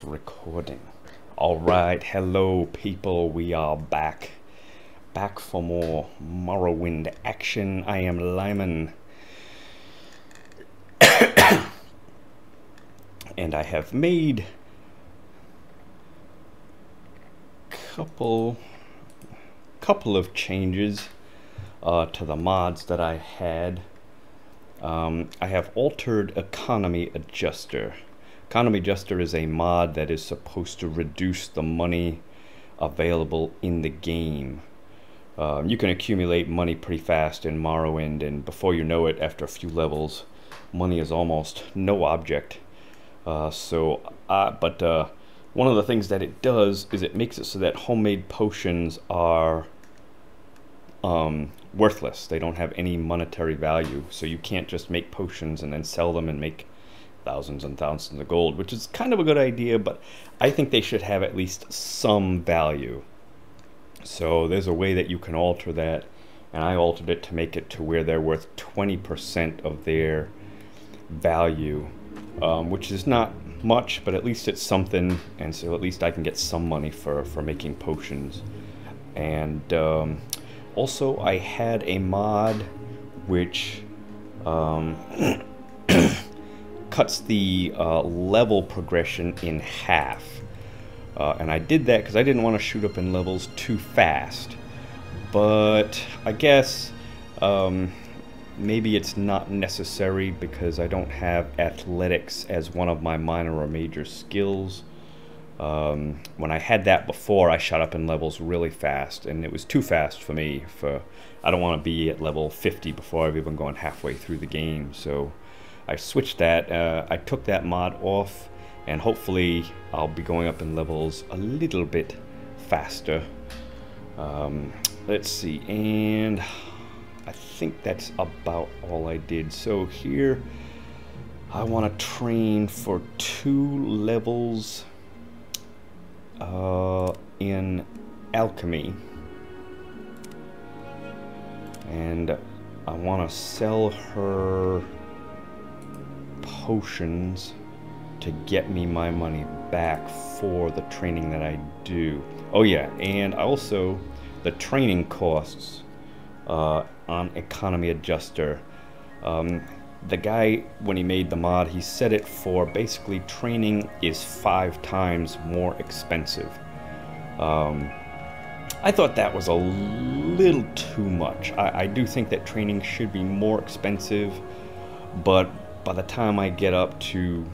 Recording. All right, hello people, we are back for more Morrowind action. I am Lyman, and I have made couple of changes to the mods that I had. I have altered Economy Adjuster. Economy Adjuster is a mod that is supposed to reduce the money available in the game. You can accumulate money pretty fast in Morrowind, and before you know it, after a few levels, money is almost no object. But one of the things that it does is it makes it so that homemade potions are worthless. They don't have any monetary value, so you can't just make potions and then sell them and make thousands and thousands of gold, which is kind of a good idea, but I think they should have at least some value. So there's a way that you can alter that, and I altered it to make it to where they're worth 20% of their value, which is not much, but at least it's something, and so at least I can get some money for making potions. And also I had a mod which cuts the level progression in half, and I did that because I didn't want to shoot up in levels too fast, but I guess maybe it's not necessary because I don't have athletics as one of my minor or major skills. When I had that before, I shot up in levels really fast, and it was too fast for me. I don't want to be at level 50 before I've even gone halfway through the game, so I switched that. I took that mod off, and hopefully I'll be going up in levels a little bit faster. Let's see, and I think that's about all I did. So here I want to train for 2 levels in alchemy, and I want to sell her potions to get me my money back for the training that I do. Oh yeah, and also the training costs on Economy Adjuster. The guy, when he made the mod, he set it for basically training is 5 times more expensive. I thought that was a little too much. I do think that training should be more expensive, but by the time I get up to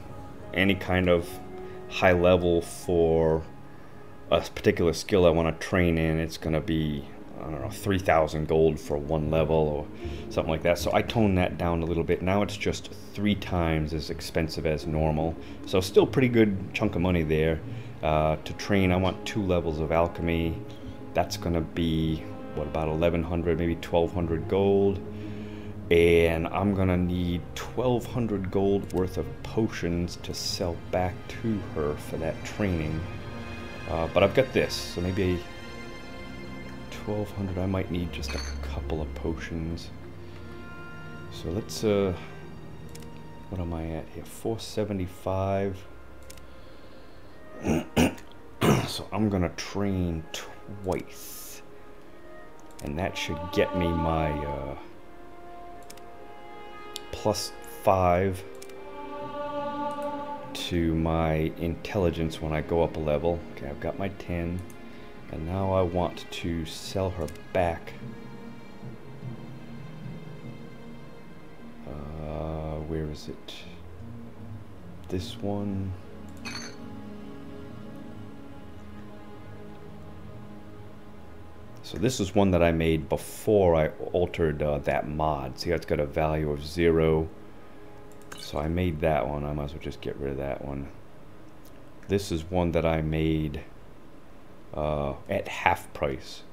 any kind of high level for a particular skill I want to train in, it's going to be, I don't know, 3,000 gold for 1 level or something like that. So I toned that down a little bit. Now it's just 3 times as expensive as normal. So still pretty good chunk of money there. To train, I want 2 levels of alchemy. That's going to be, what, about 1,100, maybe 1,200 gold. And I'm going to need 1,200 gold worth of potions to sell back to her for that training. But I've got this, so maybe 1,200, I might need just a couple of potions. So let's, what am I at here? 475. So I'm gonna train twice, and that should get me my +5 to my intelligence when I go up a level. Okay, I've got my 10. And now I want to sell her back. Where is it? This one. So this is one that I made before I altered that mod. See how it's got a value of 0. So I made that one. I might as well just get rid of that one. This is one that I made at half price.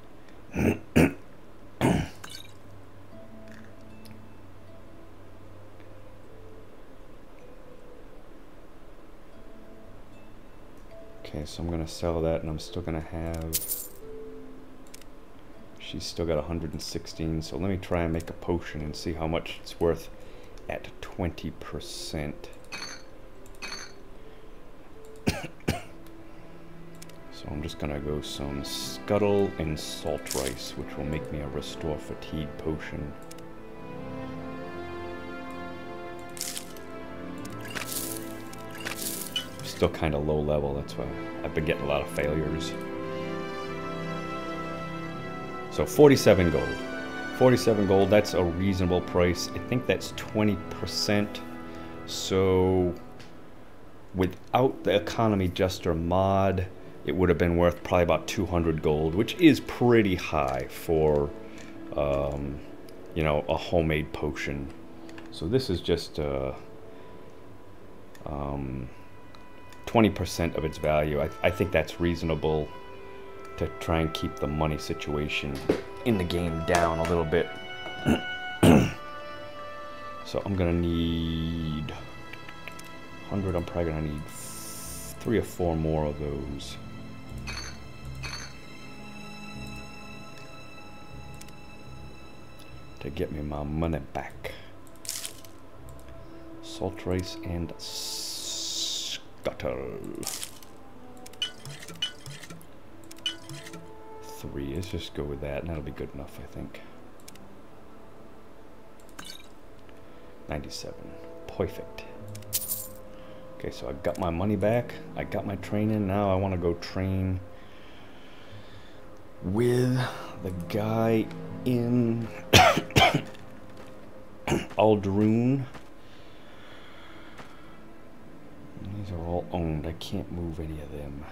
Okay, so I'm gonna sell that, and I'm still gonna have, she's still got 116, so let me try and make a potion and see how much it's worth at 20%. I'm just gonna go some Scuttle and Salt Rice, which will make me a Restore Fatigue potion. Still kind of low level, that's why I've been getting a lot of failures. So 47 gold. 47 gold, that's a reasonable price. I think that's 20%. So without the Economy Jester mod, it would have been worth probably about 200 gold, which is pretty high for, you know, a homemade potion. So this is just 20% of its value. I think that's reasonable to try and keep the money situation in the game down a little bit. So I'm gonna need 100. I'm probably gonna need 3 or 4 more of those. To get me my money back. Salt Rice and Scuttle. 3, let's just go with that, and that'll be good enough, I think. 97, perfect. Okay, so I got my money back, I got my training, now I want to go train with the guy in Alderoon. These are all owned, I can't move any of them.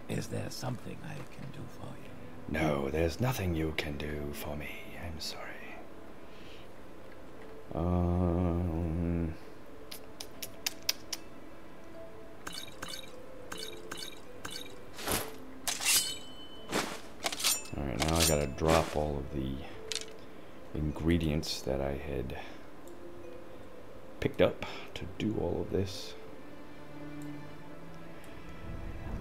Is there something I can do for you? No, there's nothing you can do for me. I'm sorry. Alright, now I gotta drop all of the ingredients that I had picked up to do all of this.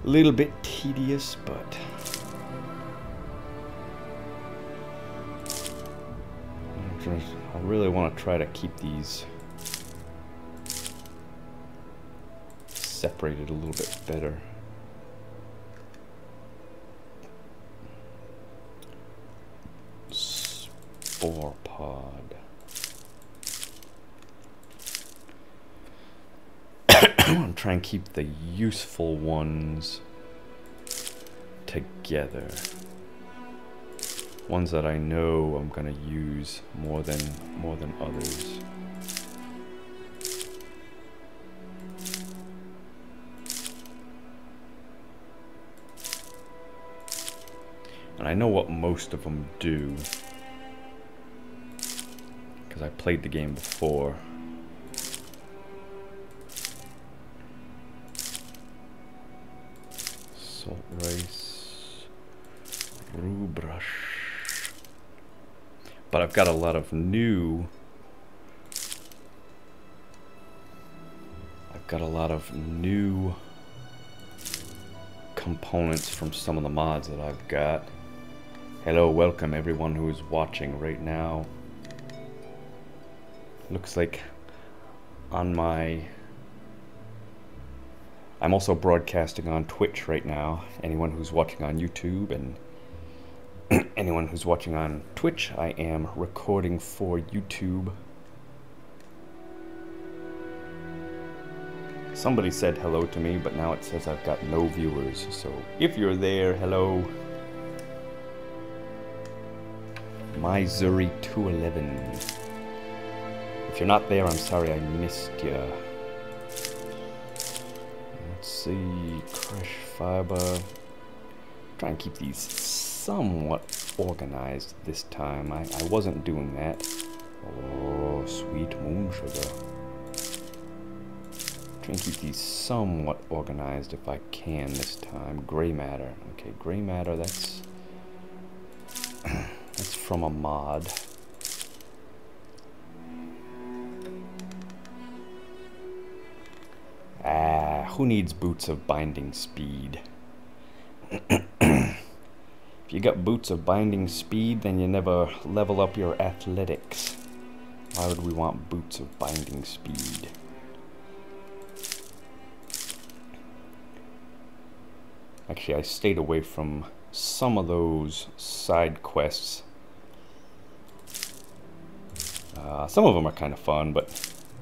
A little bit tedious, but I really want to try to keep these separated a little bit better. Spore pod. I'm trying to keep the useful ones together. Ones that I know I'm gonna use more than others. And I know what most of them do, because I played the game before. Salt rice, brew brush. But I've got a lot of new. Components from some of the mods that I've got. Hello, welcome everyone who is watching right now. Looks like on my... I'm also broadcasting on Twitch right now. Anyone who's watching on YouTube and anyone who's watching on Twitch, I am recording for YouTube. Somebody said hello to me, but now it says I've got no viewers. So if you're there, hello. MyZuri211. If you're not there, I'm sorry I missed you. Let's see, crush fiber. Try and keep these somewhat organized this time. I wasn't doing that. Oh, sweet moon sugar. Try and keep these somewhat organized if I can this time. Gray matter. Okay, gray matter, that's that's from a mod. Who needs boots of binding speed? If you got boots of binding speed, then you never level up your athletics. Why would we want boots of binding speed? Actually, I stayed away from some of those side quests. Some of them are kind of fun, but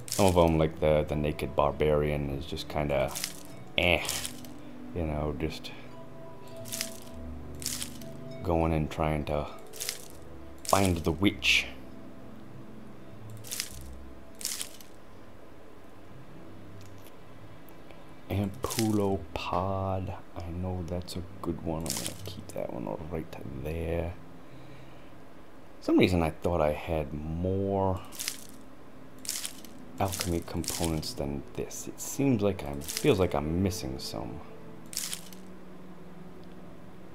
some of them, like the Naked Barbarian, is just kind of you know, just going and trying to find the witch. Ampulo Pod, I know that's a good one. I'm gonna keep that one right there. For some reason I thought I had more alchemy components than this. It seems like feels like I'm missing some.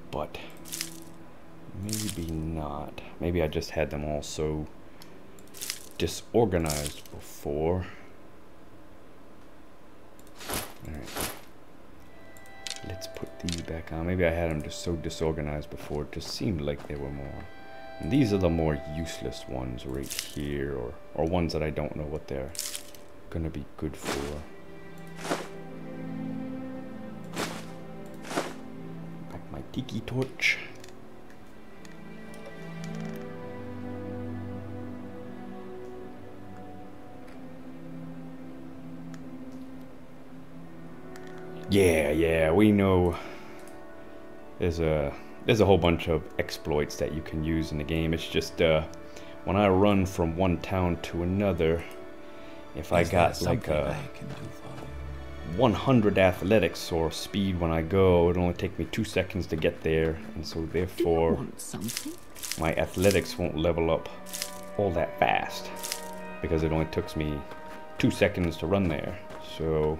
But maybe not. Maybe I just had them all so disorganized before. Alright. Let's put these back on. Maybe I had them just so disorganized before. It just seemed like there were more. And these are the more useless ones right here, or ones that I don't know what they're gonna be good for. Back my tiki torch. Yeah, we know there's a whole bunch of exploits that you can use in the game. It's just when I run from one town to another, if I got like a 100 athletics or speed when I go, it'll only take me 2 seconds to get there, and so therefore my athletics won't level up all that fast because it only took me 2 seconds to run there. So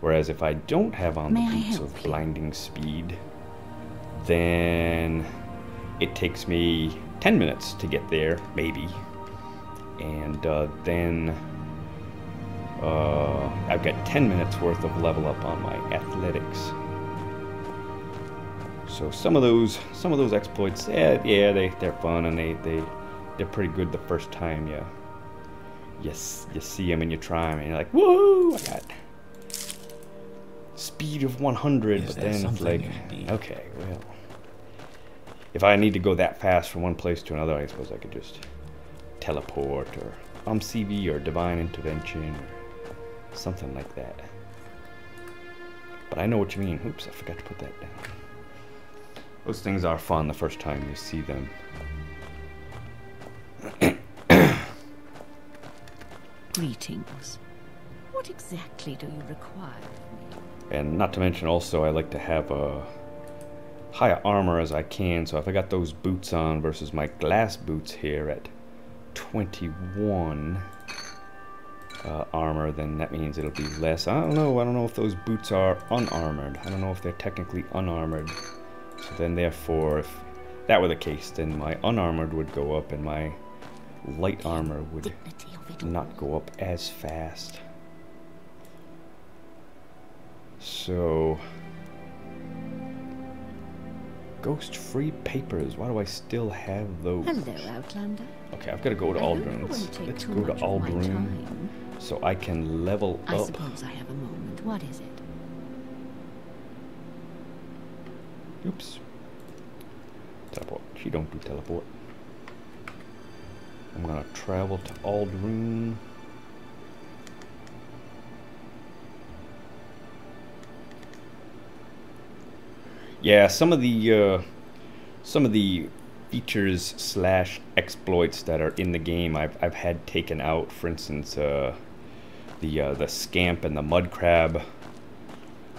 whereas if I don't have on the boots of blinding speed, then it takes me 10 minutes to get there, maybe. And then I've got 10 minutes worth of level up on my athletics. So some of those exploits, they're fun, and they're pretty good the first time you see them and you try them and you're like, whoa, I got speed of 100, but then it's like, okay, well, if I need to go that fast from one place to another, I suppose I could just teleport, or CV, or divine intervention, or something like that. But I know what you mean. Oops, I forgot to put that down. Those things are fun the first time you see them. Greetings. What exactly do you require of me? And not to mention also, I like to have a high armor as I can, so if I got those boots on versus my glass boots here at 21 armor, then that means it'll be less. I don't know if those boots are unarmored. I don't know if they're technically unarmored. So then therefore, if that were the case, then my unarmored would go up and my light armor would not go up as fast. So, ghost-free papers. Why do I still have those? Hello, Outlander. Okay, I've got to go to Aldruin's. Let's go to Aldruin so I can level up. I suppose I have a moment. What is it? Oops. Teleport. She don't do teleport. I'm gonna travel to Aldruin. Yeah, some of the features slash exploits that are in the game I've had taken out. For instance, the scamp and the mud crab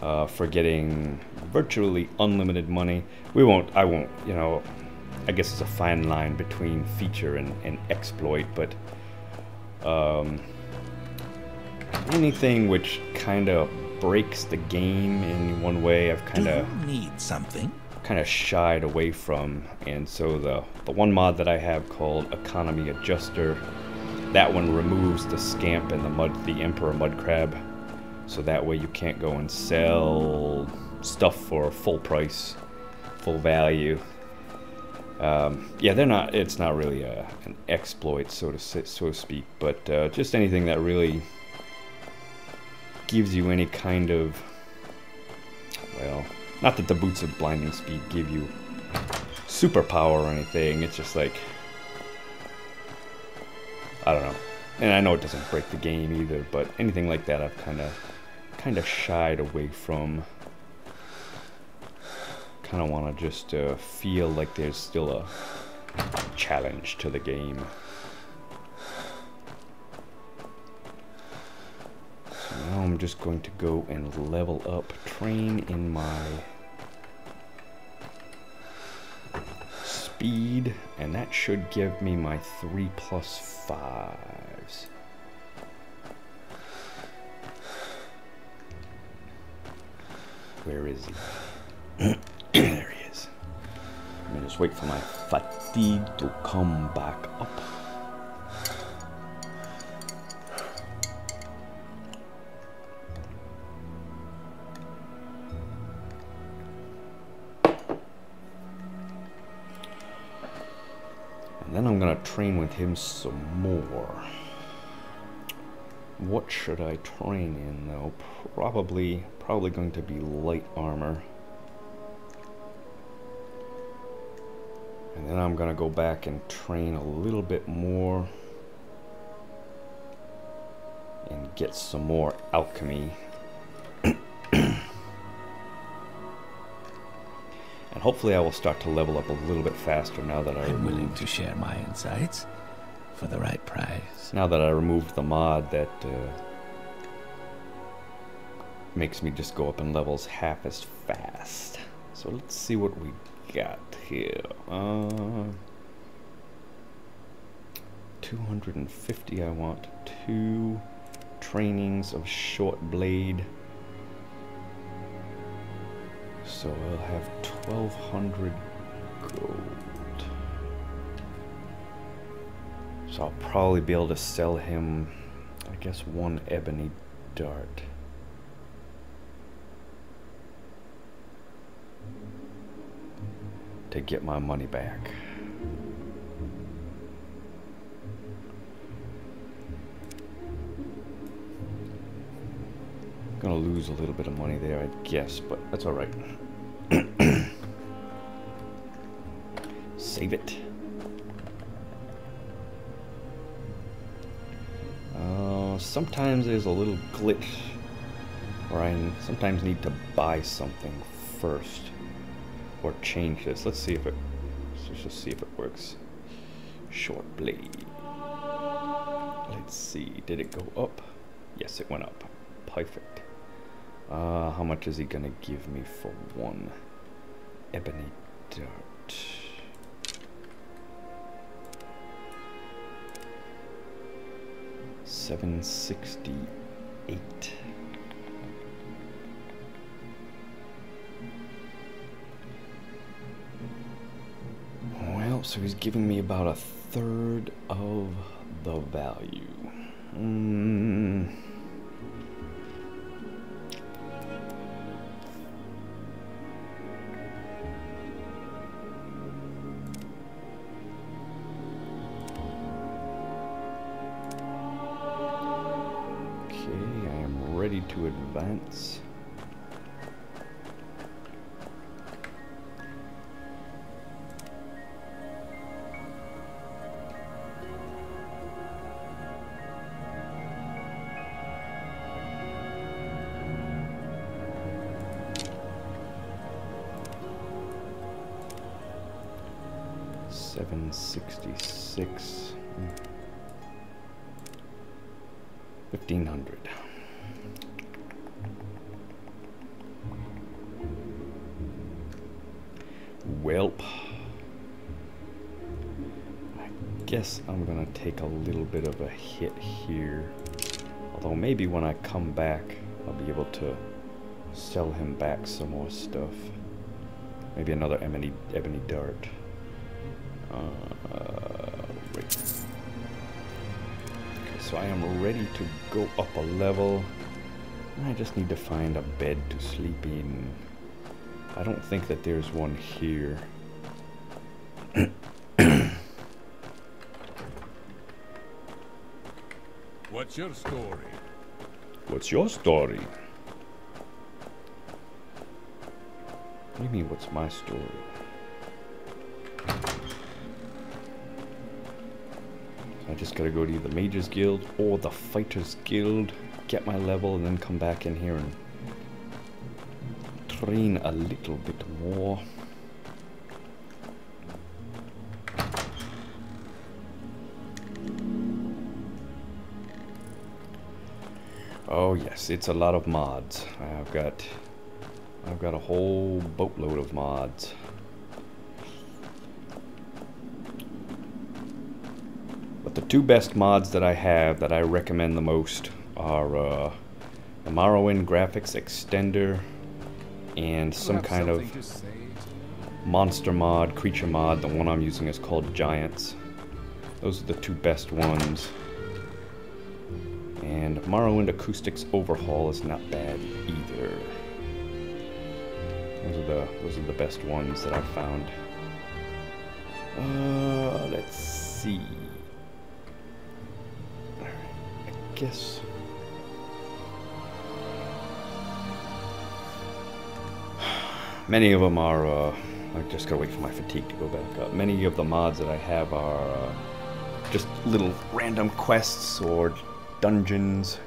for getting virtually unlimited money. I won't, you know, I guess it's a fine line between feature and exploit, but anything which kind of breaks the game in one way, I've kind of need something. Kind of shied away from. And so the one mod that I have called Economy Adjuster, that one removes the scamp and the Emperor Mud Crab, so that way you can't go and sell stuff for full price, full value. Yeah, it's not really an exploit, so to speak, but just anything that really gives you any kind of, well, Not that the boots of blinding speed give you superpower or anything, it's just like, I don't know. And I know it doesn't break the game either, but anything like that I've kind of shied away from. Kind of want to just feel like there's still a challenge to the game. So now I'm just going to go and level up, train in my speed, and that should give me my 3+5s. Where is he? There he is. Let me just wait for my fatigue to come back up. And then I'm gonna train with him some more. What should I train in though? Probably going to be light armor. And then I'm gonna go back and train a little bit more and get some more alchemy. And hopefully I will start to level up a little bit faster now that I'm willing to share my insights for the right price. Now that I removed the mod that makes me just go up in levels half as fast. So let's see what we got here. 250. I want 2 trainings of short blade. So I'll have 1200 gold. So I'll probably be able to sell him, I guess, 1 ebony dart. To get my money back. Gonna lose a little bit of money there, I guess, but that's all right. Save it. Sometimes there's a little glitch where I sometimes need to buy something first or change this. Let's see if it. Let's just see if it works. Short blade. Let's see. Did it go up? Yes, it went up. Perfect. How much is he gonna give me for 1 ebony dart? $768. Well, so he's giving me about 1/3 of the value. To advance. $766. 1,500. Welp. I guess I'm gonna take a little bit of a hit here. Although maybe when I come back, I'll be able to sell him back some more stuff. Maybe another ebony dart. Right. Okay, so I am ready to go up a level. I just need to find a bed to sleep in. I don't think that there's one here. What's your story? 'Tis What's your story? What do you mean, what's my story? I just gotta go to either Mages Guild or the Fighters Guild, get my level, and then come back in here and train a little bit more. Oh yes, it's a lot of mods. I've got a whole boatload of mods. But the two best mods that I have that I recommend the most are the Morrowind graphics extender and some kind of monster mod, creature mod. The one I'm using is called Giants. Those are the two best ones. And Morrowind Acoustic's Overhaul is not bad either. Those are the best ones that I've found. Let's see. Alright, I guess. Many of them are, I just gotta wait for my fatigue to go back up. Many of the mods that I have are just little random quests or dungeons.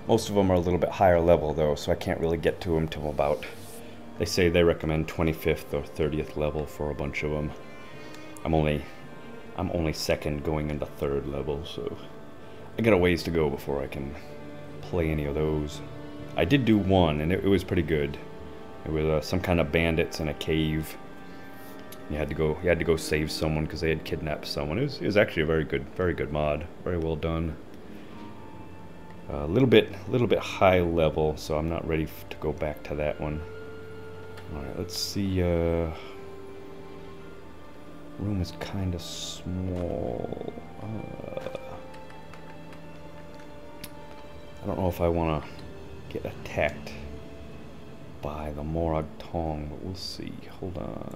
Most of them are a little bit higher level though, so I can't really get to them till about, they say they recommend 25th or 30th level for a bunch of them. I'm only second going into third level, so I got a ways to go before I can play any of those. I did do one, and it was pretty good. It was some kind of bandits in a cave. You had to go save someone because they had kidnapped someone. It was actually a very good mod. Very well done. A little bit high level, so I'm not ready to go back to that one. All right, let's see. Room is kind of small. I don't know if I want to get attacked by the Morag Tong, but we'll see. Hold on.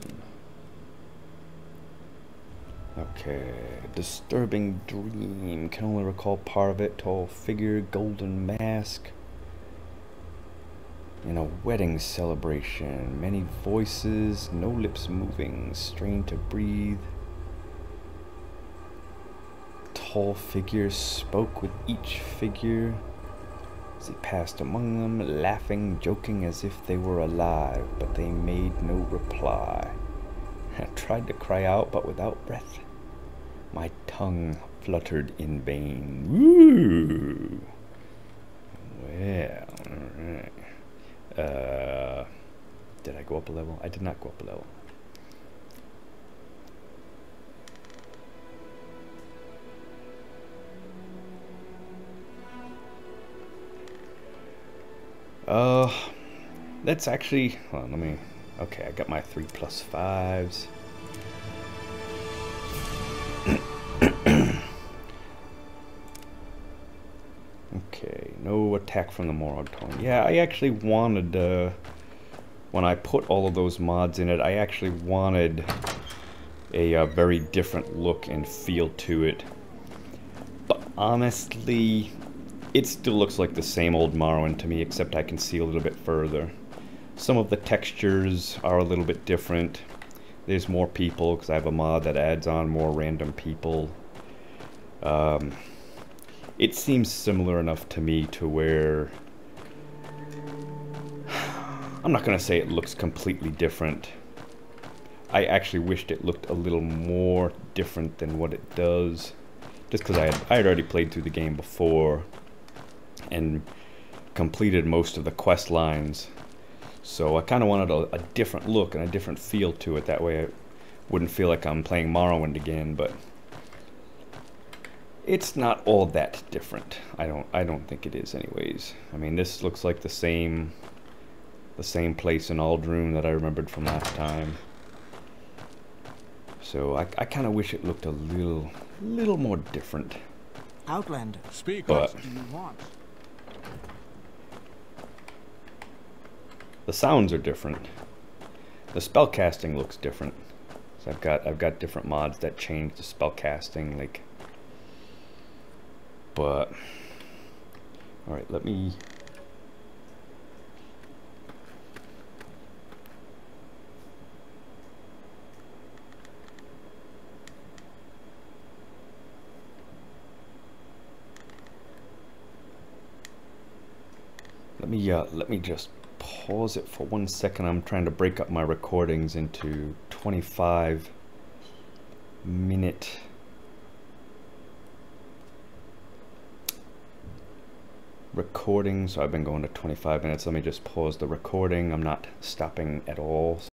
Okay, disturbing dream. Can only recall part of it. Tall figure, golden mask. In a wedding celebration. Many voices, no lips moving. Strain to breathe. Tall figure spoke with each figure as he passed among them, laughing, joking as if they were alive, but they made no reply. I tried to cry out, but without breath. My tongue fluttered in vain. Woo! Well, alright. Did I go up a level? I did not go up a level. That's actually, hold on, let me, okay, I got my 3+5s. Okay, no attack from the Morag Tong. Yeah, I actually wanted, when I put all of those mods in it, I actually wanted a very different look and feel to it. But honestly, it still looks like the same old Morrowind to me, except I can see a little bit further. Some of the textures are a little bit different. There's more people, because I have a mod that adds on more random people. It seems similar enough to me to where... I'm not going to say it looks completely different. I actually wished it looked a little more different than what it does. Just because I had already played through the game before and completed most of the quest lines. So I kind of wanted a different look and a different feel to it. That way I wouldn't feel like I'm playing Morrowind again, but it's not all that different. I don't think it is anyways. I mean, this looks like the same place in Aldroom that I remembered from last time. So I kind of wish it looked a little more different. Outlander, Speak But what do you want? the sounds are different. The spellcasting looks different. So I've got different mods that change the spellcasting, like. But all right, let me. Let me just pause it for 1 second. I'm trying to break up my recordings into 25-minute recording. So I've been going to 25 minutes. Let me just pause the recording. I'm not stopping at all.